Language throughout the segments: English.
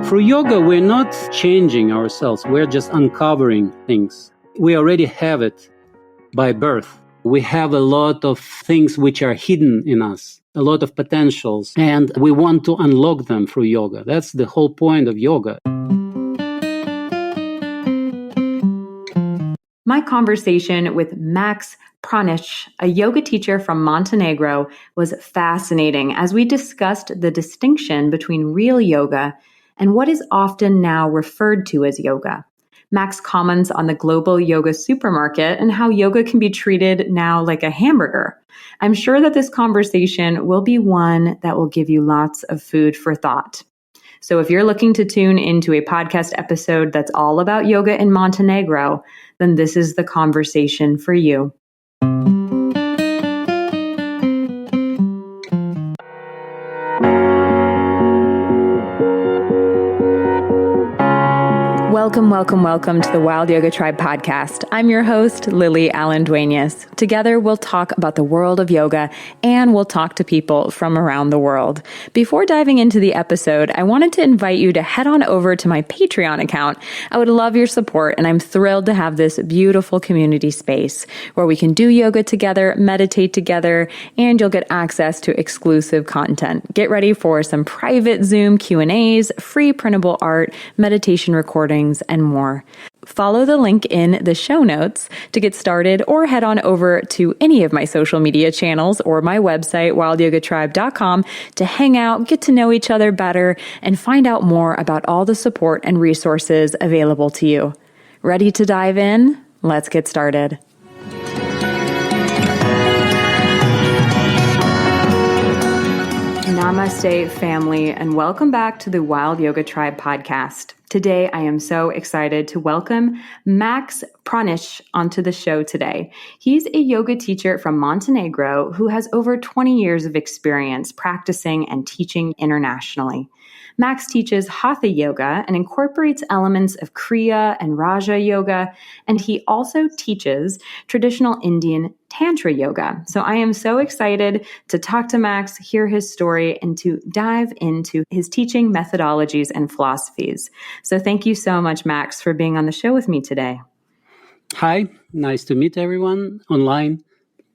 Through yoga, we're not changing ourselves. We're just uncovering things. We already have it by birth. We have a lot of things which are hidden in us, a lot of potentials, and we want to unlock them through yoga. That's the whole point of yoga. My conversation with Max Pranić, a yoga teacher from Montenegro, was fascinating as we discussed the distinction between real yoga and what is often now referred to as yoga. Max comments on the global yoga supermarket and how yoga can be treated now like a hamburger. I'm sure that this conversation will be one that will give you lots of food for thought. So if you're looking to tune into a podcast episode that's all about yoga in Montenegro, then this is the conversation for you. Welcome to the Wild Yoga Tribe podcast. I'm your host, Lily Allen Duenas. Together, we'll talk about the world of yoga and we'll talk to people from around the world. Before diving into the episode, I wanted to invite you to head on over to my Patreon account. I would love your support, and I'm thrilled to have this beautiful community space where we can do yoga together, meditate together, and you'll get access to exclusive content. Get ready for some private Zoom Q&As, free printable art, meditation recordings, and more. Follow the link in the show notes to get started, or head on over to any of my social media channels or my website, wildyogatribe.com, to hang out, get to know each other better, and find out more about all the support and resources available to you. Ready to dive in? Let's get started. Namaste, family, and welcome back to the Wild Yoga Tribe podcast. Today, I am so excited to welcome Max Pranić onto the show today. He's a yoga teacher from Montenegro who has over 20 years of experience practicing and teaching internationally. Max teaches Hatha yoga and incorporates elements of Kriya and Raja yoga, and he also teaches traditional Indian Tantra yoga. So I am so excited to talk to Max, hear his story, and to dive into his teaching methodologies and philosophies. So thank you so much, Max, for being on the show with me today. Hi, nice to meet everyone online.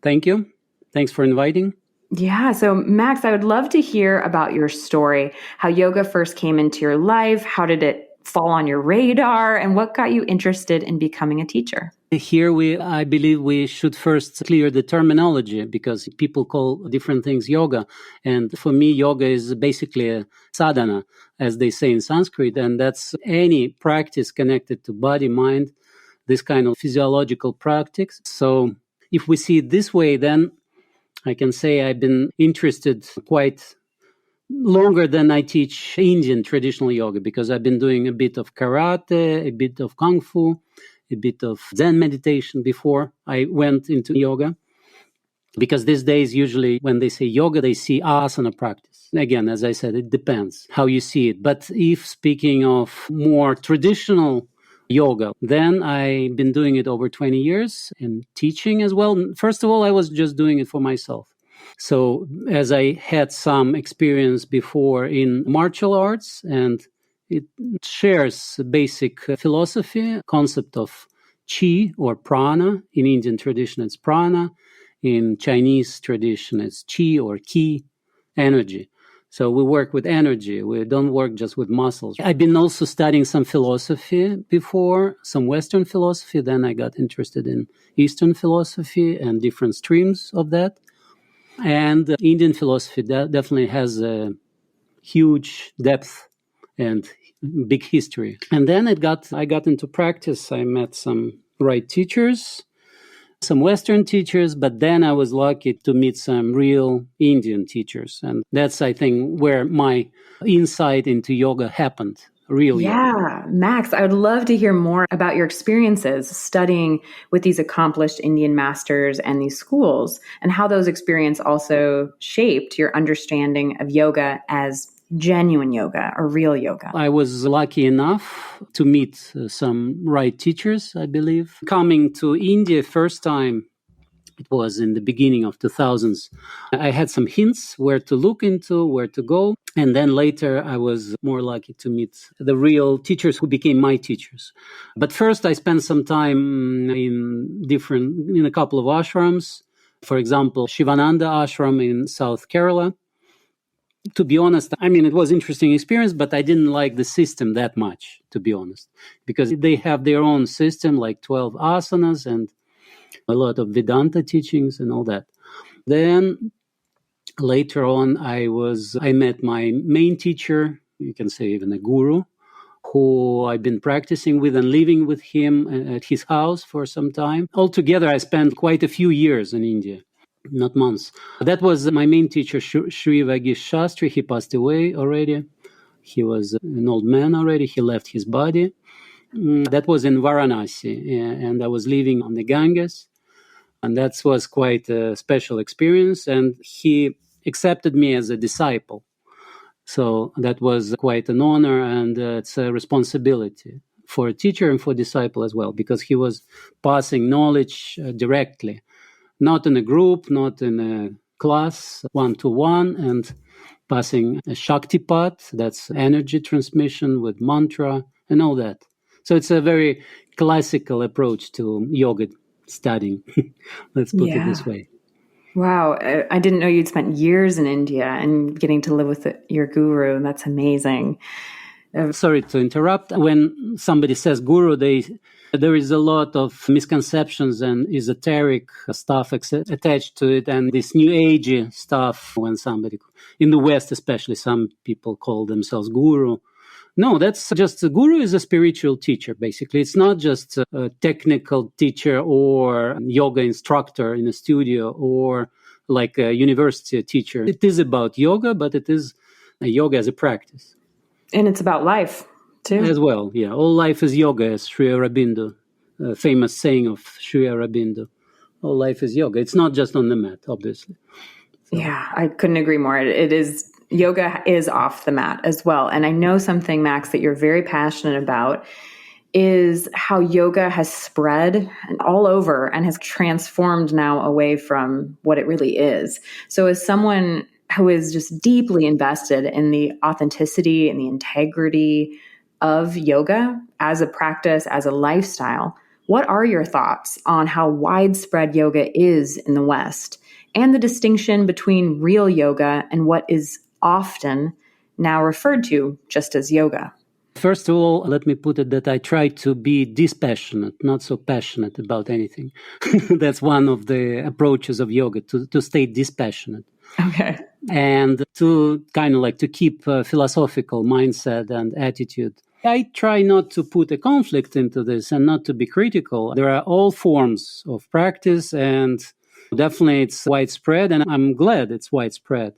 Thank you. Thanks for inviting. Yeah. So Max, I would love to hear about your story, how yoga first came into your life. How did it fall on your radar, and what got you interested in becoming a teacher? Here, I believe we should first clear the terminology, because people call different things yoga. And for me, yoga is basically a sadhana, as they say in Sanskrit. And that's any practice connected to body, mind, this kind of physiological practice. So if we see it this way, then I can say I've been interested quite longer than I teach Indian traditional yoga, because I've been doing a bit of karate, a bit of kung fu, a bit of Zen meditation before I went into yoga. Because these days, usually when they say yoga, they see asana practice. Again, as I said, it depends how you see it. But if speaking of more traditional yoga, then I've been doing it over 20 years and teaching as well. First of all, I was just doing it for myself. So as I had some experience before in martial arts, and it shares a basic philosophy, concept of chi or prana. In Indian tradition, it's prana. In Chinese tradition, it's chi or ki, energy. So we work with energy. We don't work just with muscles. I've been also studying some philosophy before, some Western philosophy. Then I got interested in Eastern philosophy and different streams of that. And Indian philosophy definitely has a huge depth and big history. And then I got into practice. I met some right teachers, some Western teachers, but then I was lucky to meet some real Indian teachers. And that's, I think, where my insight into yoga happened. Real yoga. Max, I would love to hear more about your experiences studying with these accomplished Indian masters and these schools, and how those experiences also shaped your understanding of yoga as genuine yoga or real yoga. I was lucky enough to meet some right teachers, I believe. Coming to India first time, It was in the beginning of 2000s. I had some hints where to look into, where to go. And then later I was more lucky to meet the real teachers who became my teachers. But first I spent some time in a couple of ashrams. For example, Shivananda ashram in South Kerala. To be honest, I mean, it was an interesting experience, but I didn't like the system that much, to be honest, because they have their own system, like 12 asanas and a lot of Vedanta teachings and all that. Then later on, I met my main teacher, you can say even a guru, who I've been practicing with and living with him at his house for some time. Altogether, I spent quite a few years in India. Not months. That was my main teacher, Sri Vagish Shastri. He passed away already. He was an old man already. He left his body. That was in Varanasi, and I was living on the Ganges. And that was quite a special experience. And he accepted me as a disciple. So that was quite an honor, and it's a responsibility for a teacher and for a disciple as well, because he was passing knowledge directly. Not in a group, not in a class, one-to-one, and passing a Shaktipat, that's energy transmission with mantra and all that. So it's a very classical approach to yoga studying. Let's put it this way. Wow. I didn't know you'd spent years in India and getting to live with your guru. That's amazing. Sorry to interrupt. When somebody says guru, there is a lot of misconceptions and esoteric stuff attached to it, and this new age stuff. When somebody in the West, especially, some people call themselves guru. No, that's just a guru is a spiritual teacher. Basically, it's not just a technical teacher or yoga instructor in a studio or like a university teacher. It is about yoga, but it is yoga as a practice. And it's about life, too. As well, yeah. All life is yoga, as Sri Aurobindo, a famous saying of Sri Aurobindo. All life is yoga. It's not just on the mat, obviously. So. Yeah, I couldn't agree more. It is, yoga is off the mat as well. And I know something, Max, that you're very passionate about is how yoga has spread all over and has transformed now away from what it really is. So as someone who is just deeply invested in the authenticity and the integrity of yoga as a practice, as a lifestyle, what are your thoughts on how widespread yoga is in the West and the distinction between real yoga and what is often now referred to just as yoga? First of all, let me put it that I try to be dispassionate, not so passionate about anything. That's one of the approaches of yoga, to stay dispassionate. Okay. And to kind of like to keep a philosophical mindset and attitude. I try not to put a conflict into this and not to be critical. There are all forms of practice, and definitely it's widespread, and I'm glad it's widespread.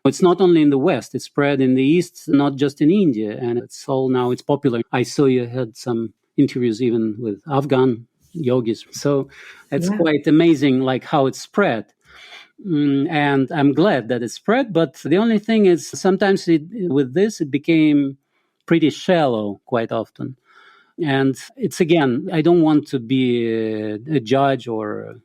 It's not only in the West, it's spread in the East, not just in India, and it's popular. I saw you had some interviews even with Afghan yogis. So it's quite amazing like how it's spread. And I'm glad that it's spread. But the only thing is sometimes with this, it became pretty shallow quite often. And it's, again, I don't want to be a judge or a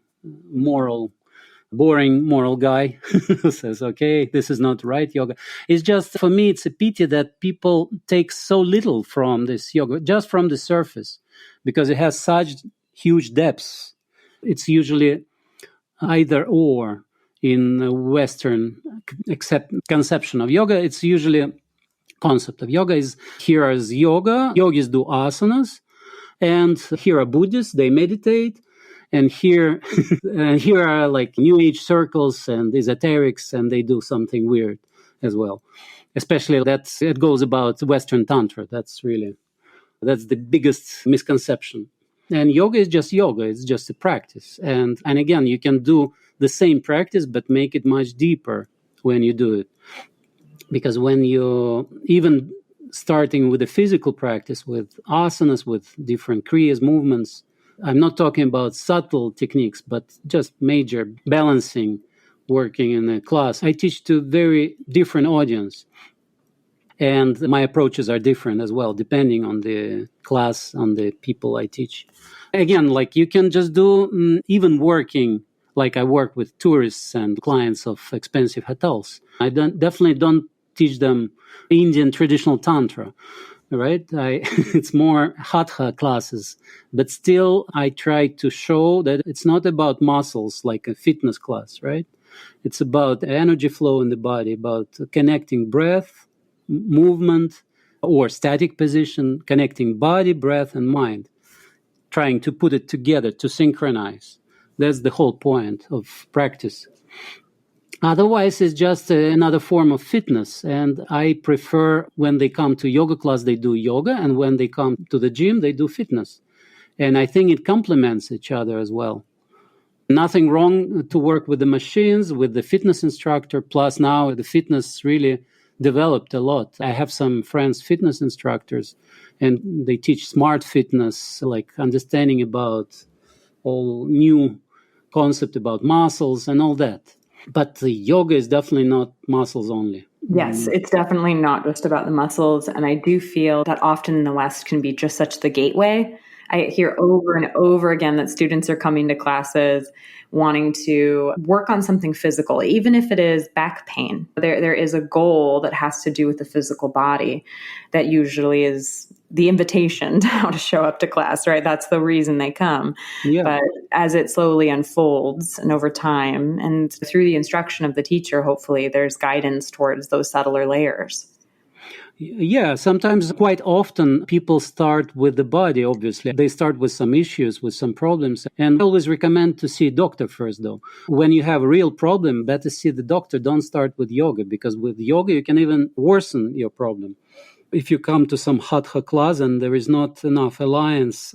boring moral guy who says, okay, this is not right yoga. It's just, for me, it's a pity that people take so little from this yoga, just from the surface, because it has such huge depths. It's usually either or. In the Western conception of yoga, it's usually a concept of yoga is here is yoga. Yogis do asanas, and here are Buddhists, they meditate, and here are like New Age circles and esoterics, and they do something weird as well. Especially it goes about Western Tantra. That's the biggest misconception. And yoga is just yoga. It's just a practice. And again, you can do the same practice, but make it much deeper when you do it. Because when you, even starting with a physical practice, with asanas, with different kriyas, movements, I'm not talking about subtle techniques, but just major balancing, working in a class. I teach to very different audience. And my approaches are different as well, depending on the class, on the people I teach. Again, like you can just do even working Like I work with tourists and clients of expensive hotels. I definitely don't teach them Indian traditional tantra, right? It's more hatha classes, but still I try to show that it's not about muscles like a fitness class, right? It's about energy flow in the body, about connecting breath, movement, or static position, connecting body, breath, and mind, trying to put it together, to synchronize. That's the whole point of practice. Otherwise, it's just another form of fitness. And I prefer when they come to yoga class, they do yoga. And when they come to the gym, they do fitness. And I think it complements each other as well. Nothing wrong to work with the machines, with the fitness instructor. Plus now the fitness really developed a lot. I have some friends, fitness instructors, and they teach smart fitness, like understanding about all new concept about muscles and all that. But the yoga is definitely not muscles only. Yes, it's definitely not just about the muscles. And I do feel that often in the West can be just such the gateway. I hear over and over again that students are coming to classes wanting to work on something physical, even if it is back pain. There is a goal that has to do with the physical body that usually is the invitation to how to show up to class, right? That's the reason they come. Yeah. But as it slowly unfolds and over time and through the instruction of the teacher, hopefully there's guidance towards those subtler layers. Yeah, sometimes, quite often, people start with the body, obviously. They start with some issues, with some problems. And I always recommend to see a doctor first, though. When you have a real problem, better see the doctor. Don't start with yoga, because with yoga, you can even worsen your problem. If you come to some hatha class and there is not enough alliance,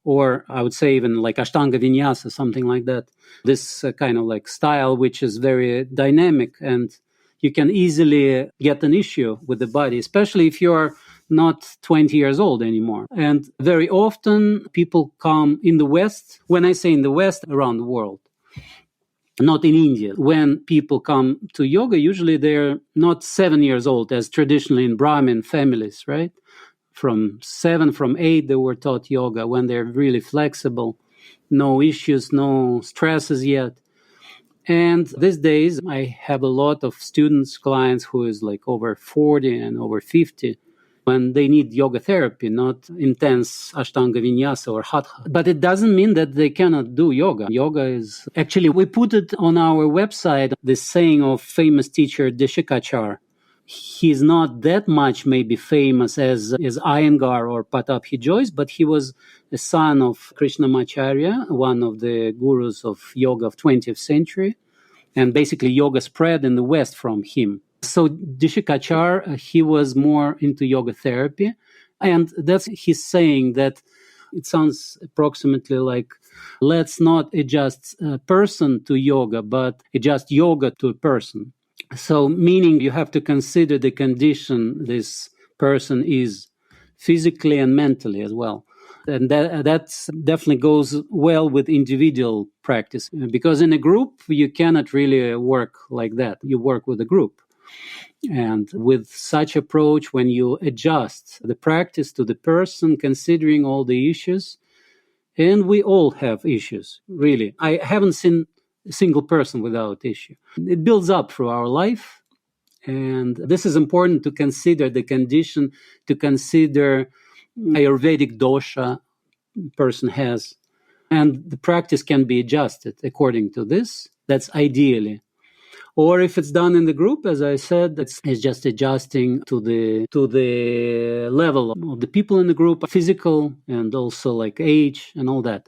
or I would say even like Ashtanga Vinyasa, something like that, this kind of like style, which is very dynamic, and you can easily get an issue with the body, especially if you're not 20 years old anymore. And very often people come in the West, when I say in the West, around the world, not in India. When people come to yoga, usually they're not 7 years old, as traditionally in Brahmin families, right? From 7, from 8, they were taught yoga when they're really flexible, no issues, no stresses yet. And these days, I have a lot of students, clients who is like over 40 and over 50, when they need yoga therapy, not intense Ashtanga Vinyasa or Hatha. But it doesn't mean that they cannot do yoga. Yoga is, actually, we put it on our website, the saying of famous teacher Deshikachar. He's not that much maybe famous as Iyengar or Pattabhi Jois, but he was a son of Krishnamacharya, one of the gurus of yoga of 20th century. And basically yoga spread in the West from him. So Deshikachar, he was more into yoga therapy. And that's his saying that it sounds approximately like, let's not adjust a person to yoga, but adjust yoga to a person. So meaning you have to consider the condition this person is physically and mentally as well. And that definitely goes well with individual practice, because in a group, you cannot really work like that. You work with a group. And with such approach, when you adjust the practice to the person, considering all the issues, and we all have issues, really. I haven't seen a single person without issue. It builds up through our life. And this is important to consider the condition, to consider Ayurvedic dosha person has. And the practice can be adjusted according to this. That's ideally. Or if it's done in the group, as I said, it's just adjusting to the level of the people in the group, physical and also like age and all that.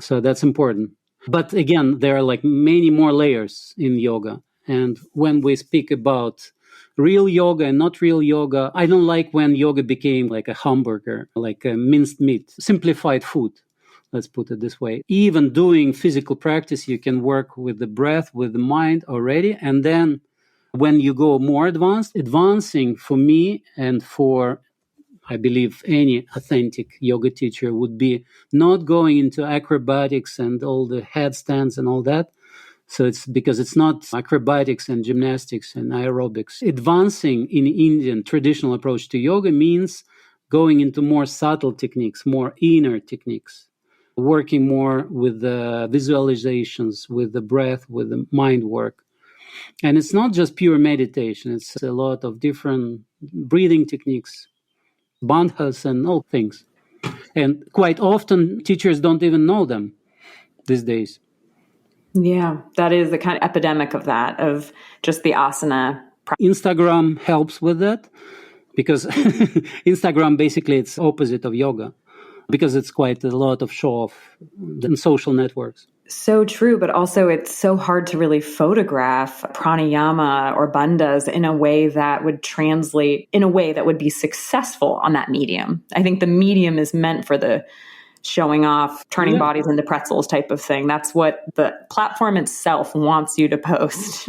So that's important. But again, there are like many more layers in yoga. And when we speak about real yoga and not real yoga, I don't like when yoga became like a hamburger, like a minced meat, simplified food. Let's put it this way. Even doing physical practice, you can work with the breath, with the mind already. And then when you go more advanced, advancing for me and for, I believe, any authentic yoga teacher would be not going into acrobatics and all the headstands and all that. So it's because it's not acrobatics and gymnastics and aerobics. Advancing in Indian traditional approach to yoga means going into more subtle techniques, more inner techniques. working more with the visualizations, with the breath, with the mind work. And it's not just pure meditation. It's a lot of different breathing techniques, bandhas and all things. And quite often teachers don't even know them these days. Yeah, that is the kind of epidemic of that, of just the asana. Instagram helps with that because Instagram basically it's opposite of yoga because it's quite a lot of show off in social networks. So true, but also it's so hard to really photograph pranayama or bandhas in a way that would translate in a way that would be successful on that medium. I think the medium is meant for the showing off, turning bodies into pretzels type of thing. That's what the platform itself wants you to post.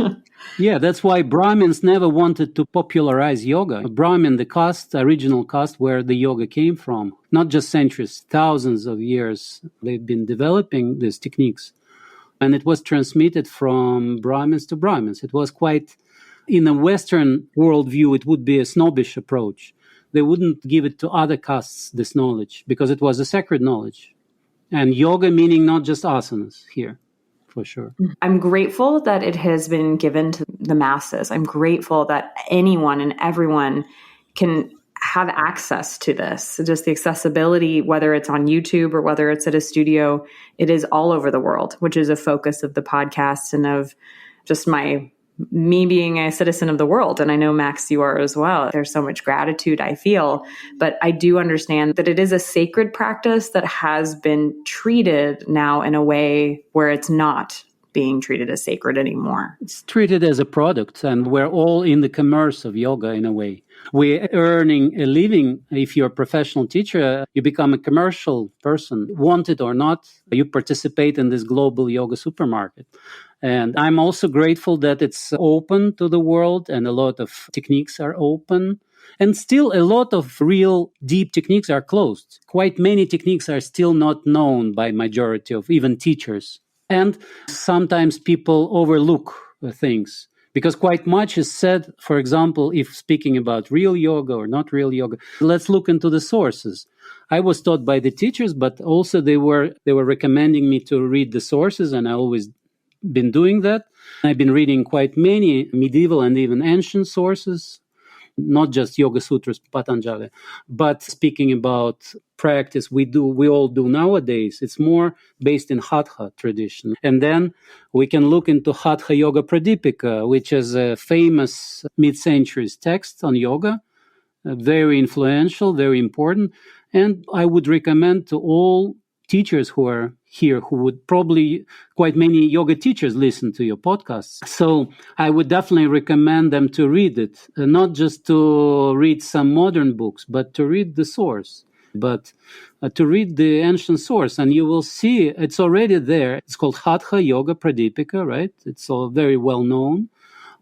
Yeah, that's why Brahmins never wanted to popularize yoga. Brahmin, the caste, original caste where the yoga came from, not just centuries, thousands of years, they've been developing these techniques. And it was transmitted from Brahmins to Brahmins. It was quite, in a Western worldview, it would be a snobbish approach. They wouldn't give it to other castes, this knowledge, because it was a sacred knowledge. And yoga meaning not just asanas here. For sure. I'm grateful that it has been given to the masses. I'm grateful that anyone and everyone can have access to this. Just the accessibility, whether it's on YouTube or whether it's at a studio, it is all over the world, which is a focus of the podcast and of just me being a citizen of the world. And I know, Max, you are as well. There's so much gratitude I feel, but I do understand that it is a sacred practice that has been treated now in a way where it's not being treated as sacred anymore. It's treated as a product, and we're all in the commerce of yoga in a way. We're earning a living. If you're a professional teacher, you become a commercial person. Want it or not, you participate in this global yoga supermarket. And I'm also grateful that it's open to the world and a lot of techniques are open. And still a lot of real deep techniques are closed. Quite many techniques are still not known by majority of even teachers. And sometimes people overlook things because quite much is said. For example, if speaking about real yoga or not real yoga, let's look into the sources. I was taught by the teachers, but also they were recommending me to read the sources, and I always been doing that. I've been reading quite many medieval and even ancient sources, not just Yoga Sutras, Patanjali, but speaking about practice we all do nowadays. It's more based in Hatha tradition. And then we can look into Hatha Yoga Pradipika, which is a famous mid-centuries text on yoga, very influential, very important. And I would recommend to all teachers who are here, who would probably, quite many yoga teachers listen to your podcasts. So I would definitely recommend them to read it, not just to read some modern books, but to read the source, but to read the ancient source. And you will see it's already there. It's called Hatha Yoga Pradipika, right? It's all very well known,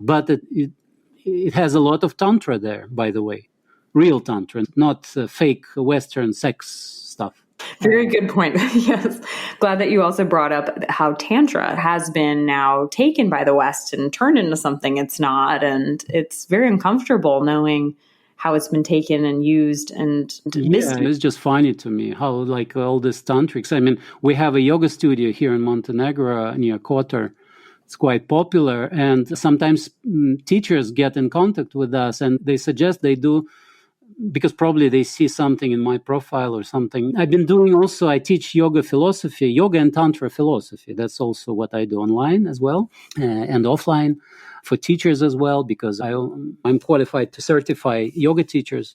but it has a lot of Tantra there, by the way. Real Tantra, not fake Western sex stuff. Very good point. Yes. Glad that you also brought up how Tantra has been now taken by the West and turned into something it's not. And it's very uncomfortable knowing how it's been taken and used and misused. Yeah, it's just funny to me how like all this tantrics. I mean, we have a yoga studio here in Montenegro near Kotor. It's quite popular. And sometimes teachers get in contact with us and they suggest they do, because probably they see something in my profile or something. I've been doing also, I teach yoga philosophy, yoga and tantra philosophy. That's also what I do online as well, and offline for teachers as well, because I'm qualified to certify yoga teachers.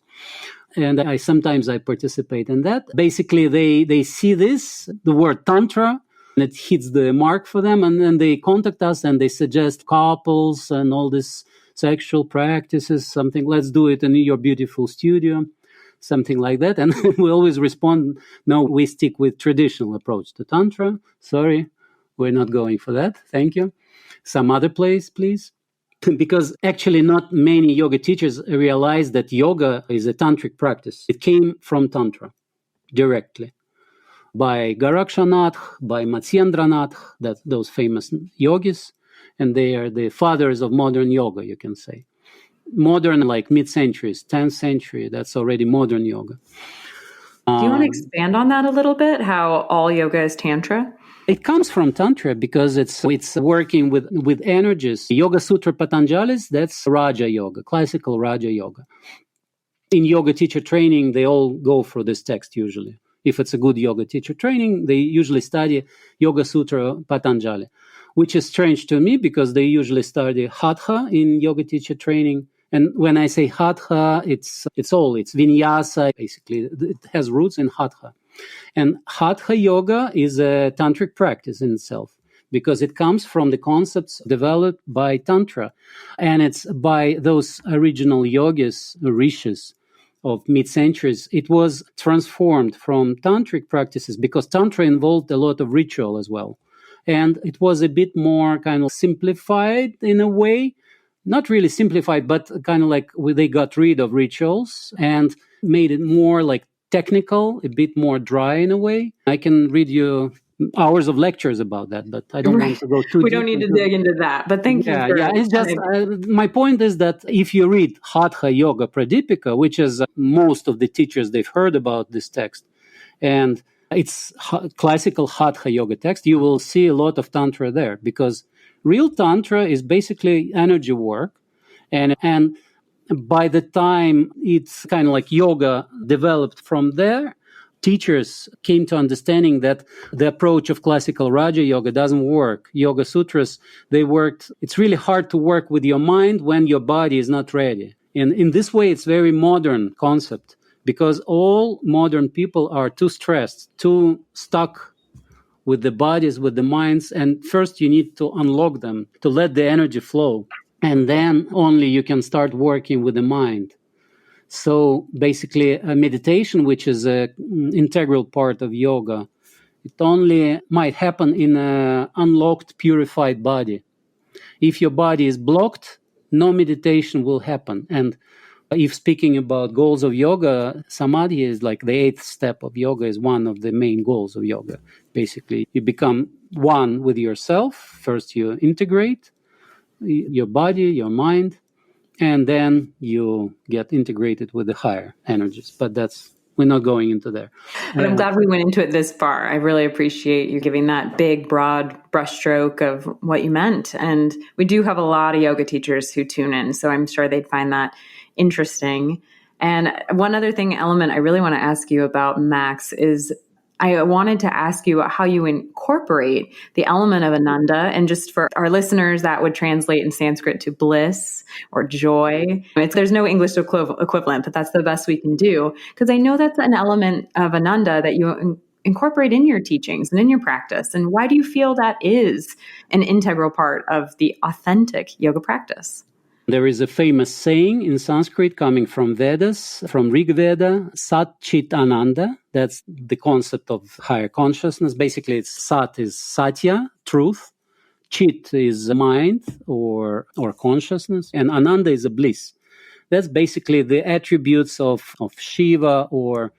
And I sometimes participate in that. Basically, they see this, the word tantra, and it hits the mark for them. And then they contact us and they suggest couples and all this sexual practices, something, let's do it in your beautiful studio, something like that. And we always respond, no, we stick with traditional approach to Tantra. Sorry, we're not going for that. Thank you. Some other place, please. Because actually not many yoga teachers realize that yoga is a tantric practice. It came from Tantra directly by Gorakshanath, by Matsyendranath, those famous yogis. And they are the fathers of modern yoga, you can say. Modern, like mid-centuries, 10th century, that's already modern yoga. Do you want to expand on that a little bit? How all yoga is Tantra? It comes from Tantra because it's working with energies. Yoga Sutra Patanjali's, that's Raja Yoga, classical Raja Yoga. In yoga teacher training, they all go for this text usually. If it's a good yoga teacher training, they usually study Yoga Sutra Patanjali, which is strange to me because they usually study Hatha in yoga teacher training. And when I say Hatha, it's vinyasa, basically. It has roots in Hatha. And Hatha yoga is a tantric practice in itself because it comes from the concepts developed by Tantra. And it's by those original yogis, rishis of mid-centuries. It was transformed from tantric practices because Tantra involved a lot of ritual as well. And it was a bit more kind of simplified in a way. Not really simplified, but kind of like they got rid of rituals and made it more like technical, a bit more dry in a way. I can read you hours of lectures about that, but I don't want to go too deep. We don't need to dig into that, but thank you. It's just my point is that if you read Hatha Yoga Pradipika, which is most of the teachers, they've heard about this text, and it's classical Hatha Yoga text, you will see a lot of Tantra there because real Tantra is basically energy work, and by the time it's kind of like yoga developed from there, teachers came to understanding that the approach of classical Raja Yoga doesn't work. Yoga Sutras, they worked. It's really hard to work with your mind when your body is not ready. And in this way, it's very modern concept because all modern people are too stressed, too stuck with the bodies, with the minds. And first you need to unlock them, to let the energy flow. And then only you can start working with the mind. So basically a meditation, which is an integral part of yoga, it only might happen in an unlocked, purified body. If your body is blocked, no meditation will happen. And if speaking about goals of yoga, samadhi is like the 8th step of yoga, is one of the main goals of yoga. Basically, you become one with yourself. First, you integrate your body, your mind, and then you get integrated with the higher energies. But we're not going into there. And I'm glad we went into it this far. I really appreciate you giving that big, broad brushstroke of what you meant. And we do have a lot of yoga teachers who tune in, so I'm sure they'd find that interesting. And one other element I really want to ask you about, Max, is I wanted to ask you how you incorporate the element of Ananda, and just for our listeners, that would translate in Sanskrit to bliss or joy. There's no English equivalent, but that's the best we can do, because I know that's an element of Ananda that you incorporate in your teachings and in your practice. And why do you feel that is an integral part of the authentic yoga practice? There is a famous saying in Sanskrit coming from Vedas, from Rig Veda, Sat Chit Ananda. That's the concept of higher consciousness. Basically, Sat is Satya, truth. Chit is mind or consciousness. And Ananda is a bliss. That's basically the attributes of Shiva, or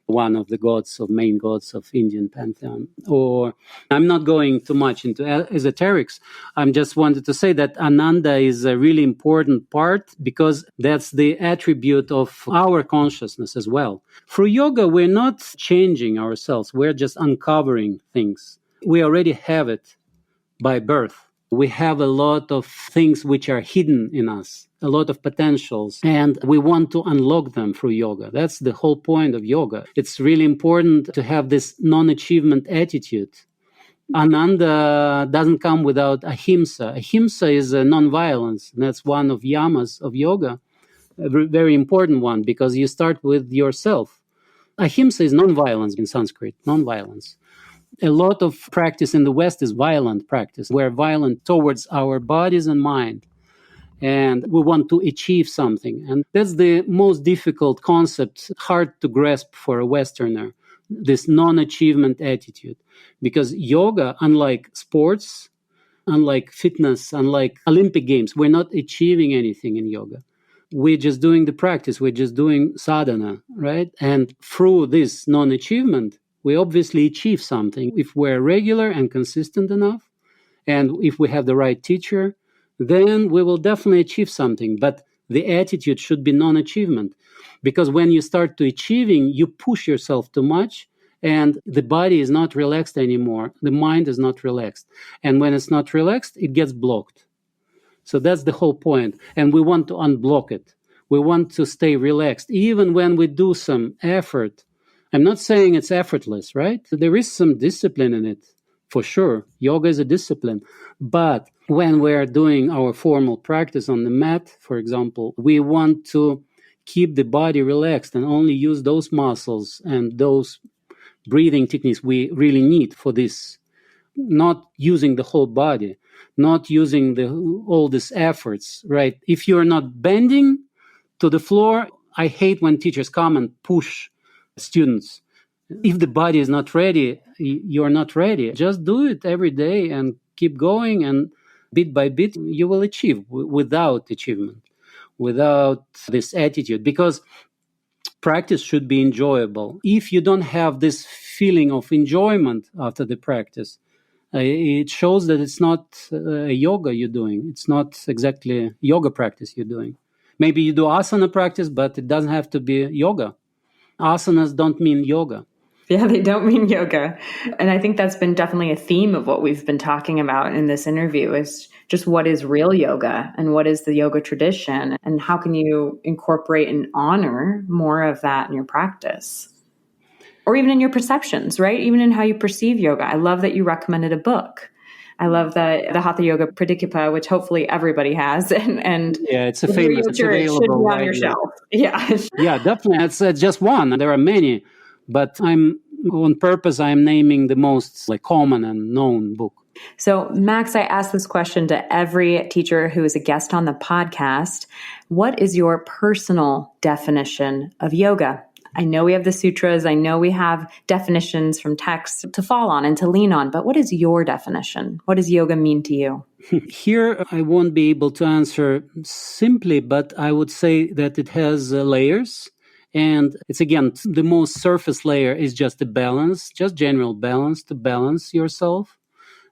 one of the main gods of Indian pantheon. Or I'm not going too much into esoterics. I'm just wanted to say that Ananda is a really important part because that's the attribute of our consciousness as well. Through yoga, we're not changing ourselves. We're just uncovering things. We already have it by birth. We have a lot of things which are hidden in us, a lot of potentials, and we want to unlock them through yoga. That's the whole point of yoga. It's really important to have this non-achievement attitude. Ananda doesn't come without ahimsa. Ahimsa is a non-violence. That's one of yamas of yoga, a very important one, because you start with yourself. Ahimsa is non-violence in Sanskrit, non-violence. A lot of practice in the West is violent practice. We're violent towards our bodies and mind. And we want to achieve something. And that's the most difficult concept, hard to grasp for a Westerner, this non-achievement attitude. Because yoga, unlike sports, unlike fitness, unlike Olympic Games, we're not achieving anything in yoga. We're just doing the practice. We're just doing sadhana, right? And through this non-achievement, we obviously achieve something if we're regular and consistent enough, and if we have the right teacher, then we will definitely achieve something. But The attitude should be non-achievement, because when you start to achieving, you push yourself too much, and the body is not relaxed anymore. The mind is not relaxed. And when it's not relaxed, it gets blocked. So that's the whole point. And we want to unblock it. We want to stay relaxed. Even when we do some effort, I'm not saying it's effortless, right? There is some discipline in it, for sure. Yoga is a discipline. But when we're doing our formal practice on the mat, for example, we want to keep the body relaxed and only use those muscles and those breathing techniques we really need for this, not using the whole body, not using all these efforts, right? If you're not bending to the floor, I hate when teachers come and push students. If the body is not ready, you're not ready. Just do it every day and keep going, and bit by bit, you will achieve without achievement, without this attitude, because practice should be enjoyable. If you don't have this feeling of enjoyment after the practice, it shows that it's not a yoga you're doing. It's not exactly yoga practice you're doing. Maybe you do asana practice, but it doesn't have to be yoga. Asanas don't mean yoga. Yeah, they don't mean yoga. And I think that's been definitely a theme of what we've been talking about in this interview is just what is real yoga and what is the yoga tradition and how can you incorporate and honor more of that in your practice or even in your perceptions, right? Even in how you perceive yoga. I love that you recommended a book. I love the Hatha Yoga Pradipika, which hopefully everybody has. And yeah, it's a famous, it's available. It should be on your shelf. Yeah. Yeah, definitely. It's just one. There are many, but I'm naming the most common and known book. So, Max, I asked this question to every teacher who is a guest on the podcast. What is your personal definition of yoga? I know we have the sutras. I know we have definitions from texts to fall on and to lean on, but what is your definition? What does yoga mean to you? Here, I won't be able to answer simply, but I would say that it has layers. And it's, again, the most surface layer is just the balance, just general balance, to balance yourself.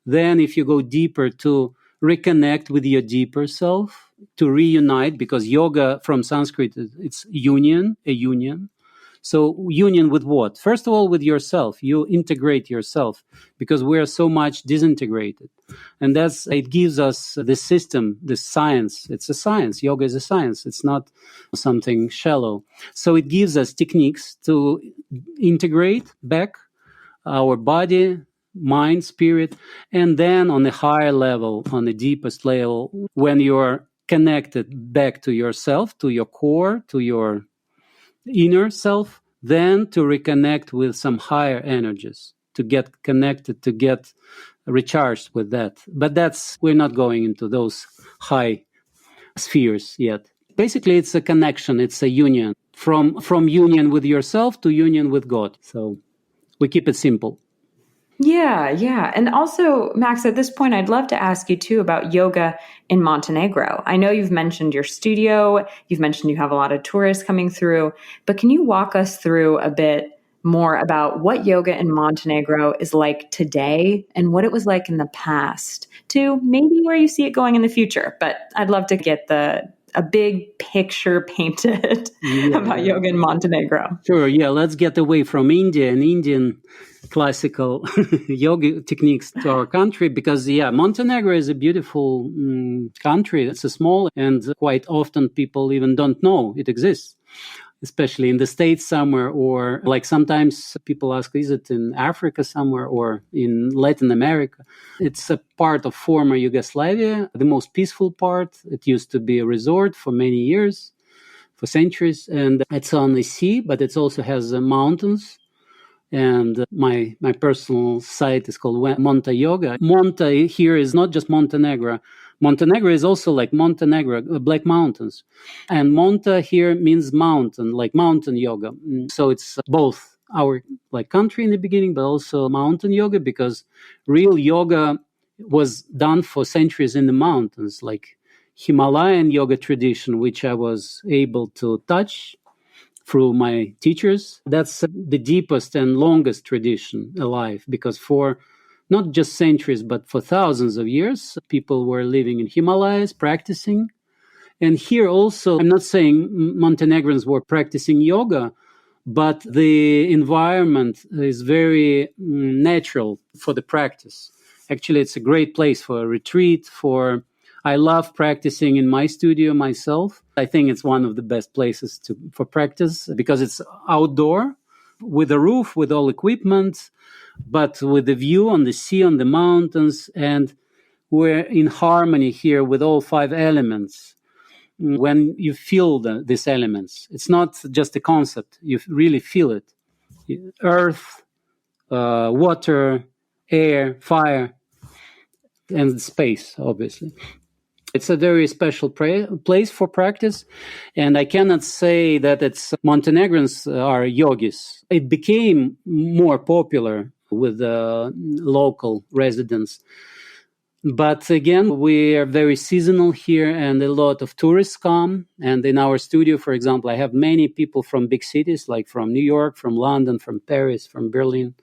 Then if you go deeper, to reconnect with your deeper self, to reunite, because yoga from Sanskrit, it's union, a union. So union with what? First of all, with yourself. You integrate yourself, because we're so much disintegrated. And it gives us the system, the science. It's a science. Yoga is a science. It's not something shallow. So it gives us techniques to integrate back our body, mind, spirit. And then on a higher level, on the deepest level, when you're connected back to yourself, to your core, to your inner self, then to reconnect with some higher energies, to get connected, to get recharged with that. But we're not going into those high spheres yet. Basically, it's a connection, it's a union, from union with yourself to union with God. So we keep it simple. Yeah. And also, Max, at this point, I'd love to ask you too about yoga in Montenegro. I know you've mentioned your studio, you've mentioned you have a lot of tourists coming through, but can you walk us through a bit more about what yoga in Montenegro is like today and what it was like in the past to maybe where you see it going in the future? But I'd love to get a big picture painted about yoga in Montenegro. Sure, yeah. Let's get away from India and Indian classical yoga techniques to our country, because, Montenegro is a beautiful country. It's a small, and quite often people even don't know it exists, especially in the States somewhere, or sometimes people ask, is it in Africa somewhere or in Latin America? It's a part of former Yugoslavia, the most peaceful part. It used to be a resort for many years, for centuries, and it's on the sea, but it also has mountains. And my personal site is called Monta Yoga. Monta here is not just Montenegro. Montenegro is also like Montenegro, Black Mountains. And Monta here means mountain, like mountain yoga. So it's both our country in the beginning, but also mountain yoga, because real yoga was done for centuries in the mountains, like Himalayan yoga tradition, which I was able to touch through my teachers. That's the deepest and longest tradition alive, because for not just centuries, but for thousands of years, people were living in Himalayas, practicing. And here also, I'm not saying Montenegrins were practicing yoga, but the environment is very natural for the practice. Actually, it's a great place for a retreat. I love practicing in my studio myself. I think it's one of the best places for practice because it's outdoor with a roof, with all equipment, but with the view on the sea, on the mountains, and we're in harmony here with all five elements. When you feel these elements, it's not just a concept, you really feel it. Earth, water, air, fire, and space, obviously. It's a very special place for practice, and I cannot say that Montenegrins are yogis. It became more popular with local residents. But again, we are very seasonal here, and a lot of tourists come. And in our studio, for example, I have many people from big cities, like from New York, from London, from Paris, from Berlin,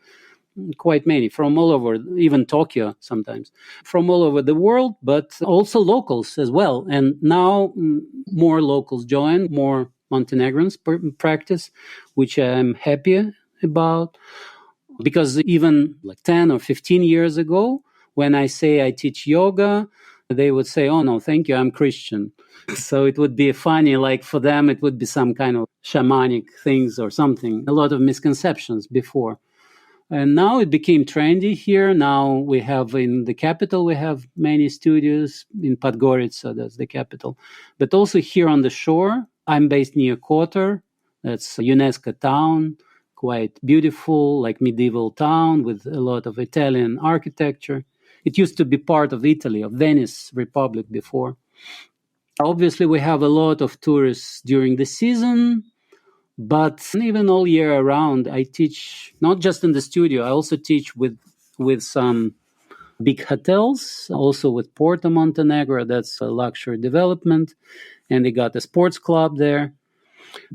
quite many, from all over, even Tokyo sometimes, from all over the world, but also locals as well. And now more locals join, more Montenegrins practice, which I'm happy about. Because even like 10 or 15 years ago, when I say I teach yoga, they would say, oh, no, thank you, I'm Christian. So it would be funny, like for them, it would be some kind of shamanic things or something, a lot of misconceptions before. And now it became trendy here. Now we have in the capital, we have many studios in Podgorica, that's the capital. But also here on the shore, I'm based near Kotor, that's a UNESCO town, quite beautiful, like medieval town with a lot of Italian architecture. It used to be part of Italy, of Venice Republic before. Obviously, we have a lot of tourists during the season, but even all year around, I teach not just in the studio. I also teach with some big hotels, also with Porto Montenegro. That's a luxury development, and they got a sports club there.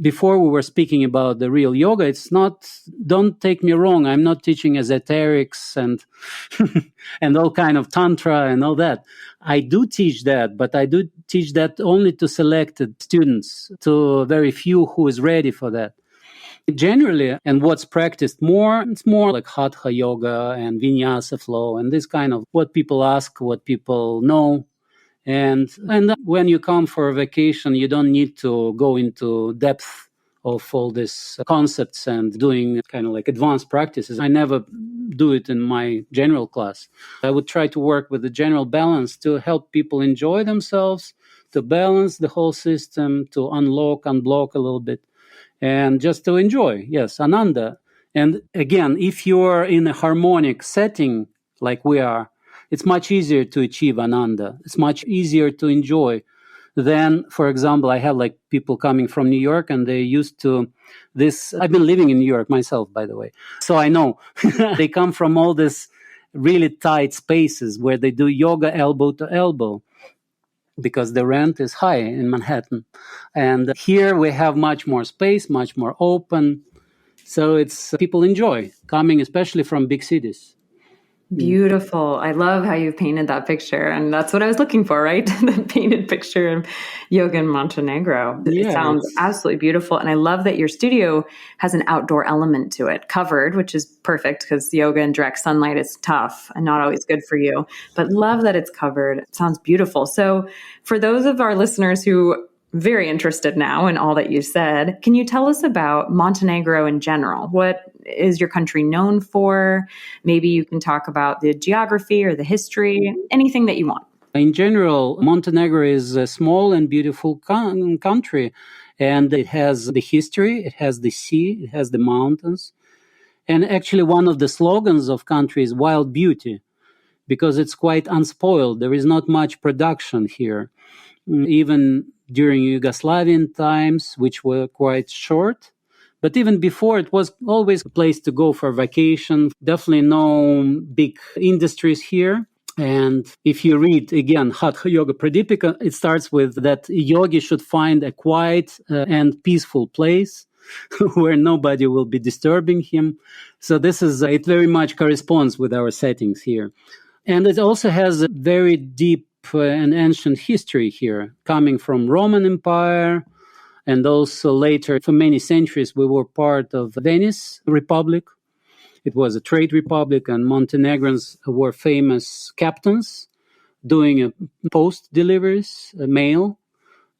Before we were speaking about the real yoga, it's not, don't take me wrong, I'm not teaching esoterics and and all kind of tantra and all that. I do teach that, but I do teach that only to selected students, to very few who is ready for that. Generally, and what's practiced more, it's more like hatha yoga and vinyasa flow and this kind of what people ask, what people know. And when you come for a vacation, you don't need to go into depth of all these concepts and doing kind of like advanced practices. I never do it in my general class. I would try to work with the general balance to help people enjoy themselves, to balance the whole system, to unblock a little bit, and just to enjoy. Yes, Ananda. And again, if you're in a harmonic setting like we are, it's much easier to achieve Ananda. It's much easier to enjoy than, for example, I have like people coming from New York and they used to this. I've been living in New York myself, by the way. So I know they come from all this really tight spaces where they do yoga elbow to elbow because the rent is high in Manhattan. And here we have much more space, much more open. So it's people enjoy coming, especially from big cities. Beautiful. I love how you've painted that picture. And that's what I was looking for, right? The painted picture of yoga in Montenegro. Yeah, it sounds absolutely beautiful. And I love that your studio has an outdoor element to it, covered, which is perfect because yoga in direct sunlight is tough and not always good for you. But love that it's covered. It sounds beautiful. So for those of our listeners who very interested now in all that you said, can you tell us about Montenegro in general? What is your country known for? Maybe you can talk about the geography or the history, anything that you want. In general, Montenegro is a small and beautiful country, and it has the history, it has the sea, it has the mountains. And actually one of the slogans of country is wild beauty, because it's quite unspoiled. There is not much production here. Even during Yugoslavian times, which were quite short. But even before, it was always a place to go for vacation. Definitely no big industries here. And if you read, again, Hatha Yoga Pradipika, it starts with that yogi should find a quiet and peaceful place where nobody will be disturbing him. So it very much corresponds with our settings here. And it also has a very deep an ancient history here, coming from Roman Empire, and also later, for many centuries, we were part of Venice Republic. It was a trade republic, and Montenegrins were famous captains doing post deliveries, mail.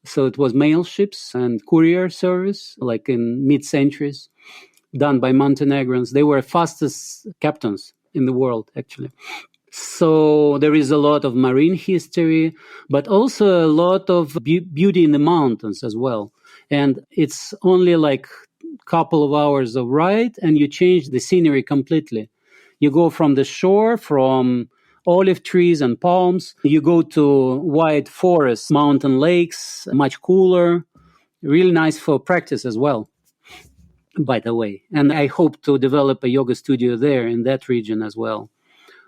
So it was mail ships and courier service, like in mid-centuries, done by Montenegrins. They were fastest captains in the world, actually. So there is a lot of marine history, but also a lot of beauty in the mountains as well. And it's only like a couple of hours of ride, and you change the scenery completely. You go from the shore, from olive trees and palms, you go to wide forests, mountain lakes, much cooler, really nice for practice as well, by the way. And I hope to develop a yoga studio there in that region as well,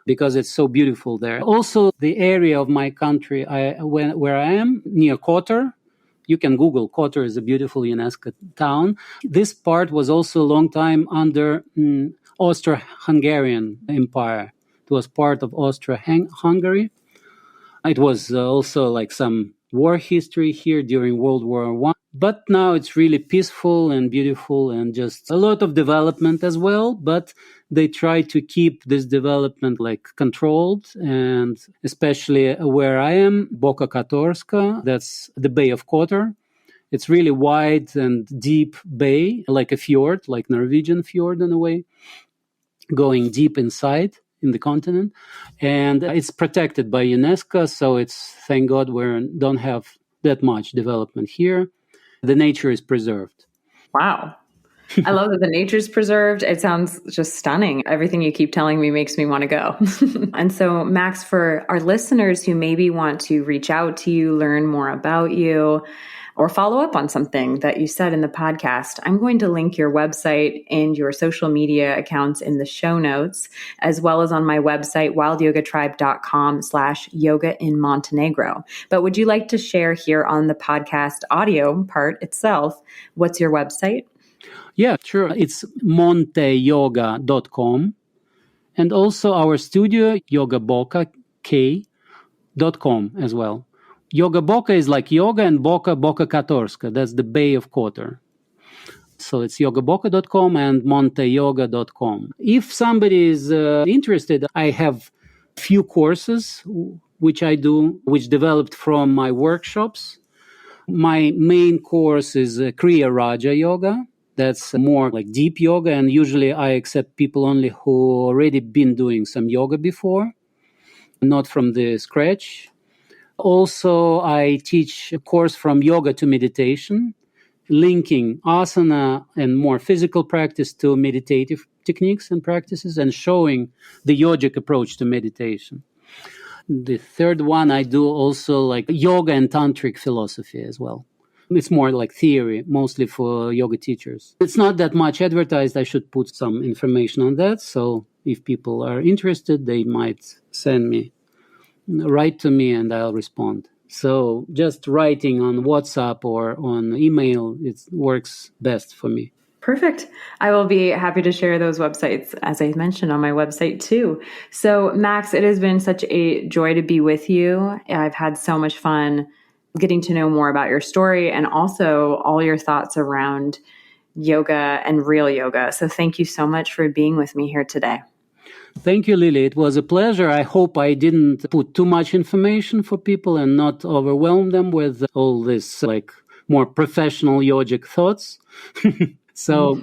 because it's so beautiful there. Also, the area of my country where I am, near Kotor, you can Google, Kotor is a beautiful UNESCO town. This part was also a long time under Austro-Hungarian Empire. It was part of Austro-Hungary. It was also like some war history here during World War One. But now it's really peaceful and beautiful, and just a lot of development as well. But they try to keep this development like controlled, and especially where I am, Boka Katorska, that's the Bay of Kotor. It's really wide and deep bay, like a fjord, like Norwegian fjord in a way, going deep inside in the continent. And it's protected by UNESCO, so it's, thank God, we don't have that much development here. The nature is preserved. Wow. I love that the nature's preserved. It sounds just stunning. Everything you keep telling me makes me want to go. And so, Max, for our listeners who maybe want to reach out to you, learn more about you, or follow up on something that you said in the podcast, I'm going to link your website and your social media accounts in the show notes, as well as on my website, wildyogatribe.com/yoga in Montenegro. But would you like to share here on the podcast audio part itself, what's your website? Yeah, sure. It's monteyoga.com. And also our studio, Yogaboka.com as well. Yogaboka is like yoga, and Boka Katorska. That's the Bay of Kotor. So it's yogaboka.com and monteyoga.com. If somebody is interested, I have few courses which I do, which developed from my workshops. My main course is Kriya Raja Yoga. That's more like deep yoga, and usually I accept people only who already been doing some yoga before, not from the scratch. Also, I teach a course from yoga to meditation, linking asana and more physical practice to meditative techniques and practices, and showing the yogic approach to meditation. The third one, I do also like yoga and tantric philosophy as well. It's more like theory, mostly for yoga teachers. It's not that much advertised. I should put some information on that. So if people are interested, they might write to me and I'll respond. So just writing on WhatsApp or on email, it works best for me. Perfect. I will be happy to share those websites, as I mentioned, on my website too. So, Max, it has been such a joy to be with you. I've had so much fun getting to know more about your story and also all your thoughts around yoga and real yoga. So thank you so much for being with me here today. Thank you, Lily. It was a pleasure. I hope I didn't put too much information for people and not overwhelm them with all this like more professional yogic thoughts. So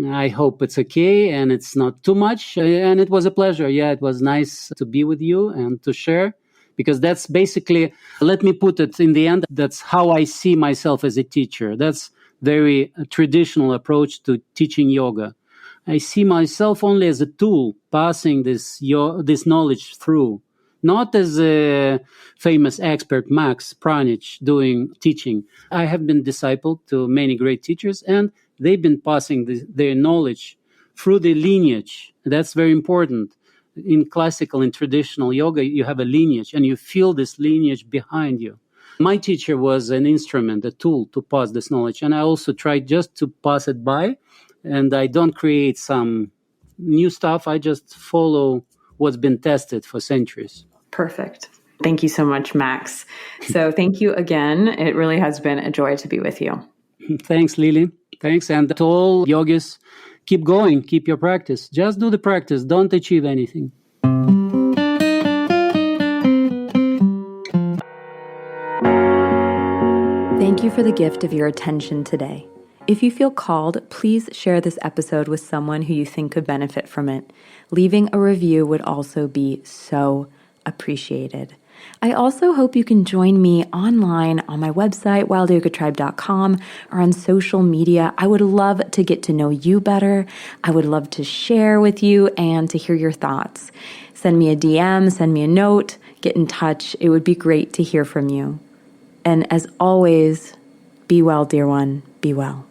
I hope it's okay and it's not too much. And it was a pleasure. Yeah, it was nice to be with you and to share, because that's basically, let me put it in the end, that's how I see myself as a teacher. That's very traditional approach to teaching yoga. I see myself only as a tool passing this knowledge through, not as a famous expert Max Pranić doing teaching. I have been discipled to many great teachers, and they've been passing their knowledge through the lineage. That's very important. In classical and traditional yoga, you have a lineage, and you feel this lineage behind you. My teacher was an instrument, a tool to pass this knowledge, and I also tried just to pass it by. And I don't create some new stuff. I just follow what's been tested for centuries. Perfect. Thank you so much, Max. So thank you again. It really has been a joy to be with you. Thanks, Lily. Thanks. And to all yogis, keep going, keep your practice. Just do the practice. Don't achieve anything. Thank you for the gift of your attention today. If you feel called, please share this episode with someone who you think could benefit from it. Leaving a review would also be so appreciated. I also hope you can join me online on my website, wildyogatribe.com, or on social media. I would love to get to know you better. I would love to share with you and to hear your thoughts. Send me a DM, send me a note, get in touch. It would be great to hear from you. And as always, be well, dear one, be well.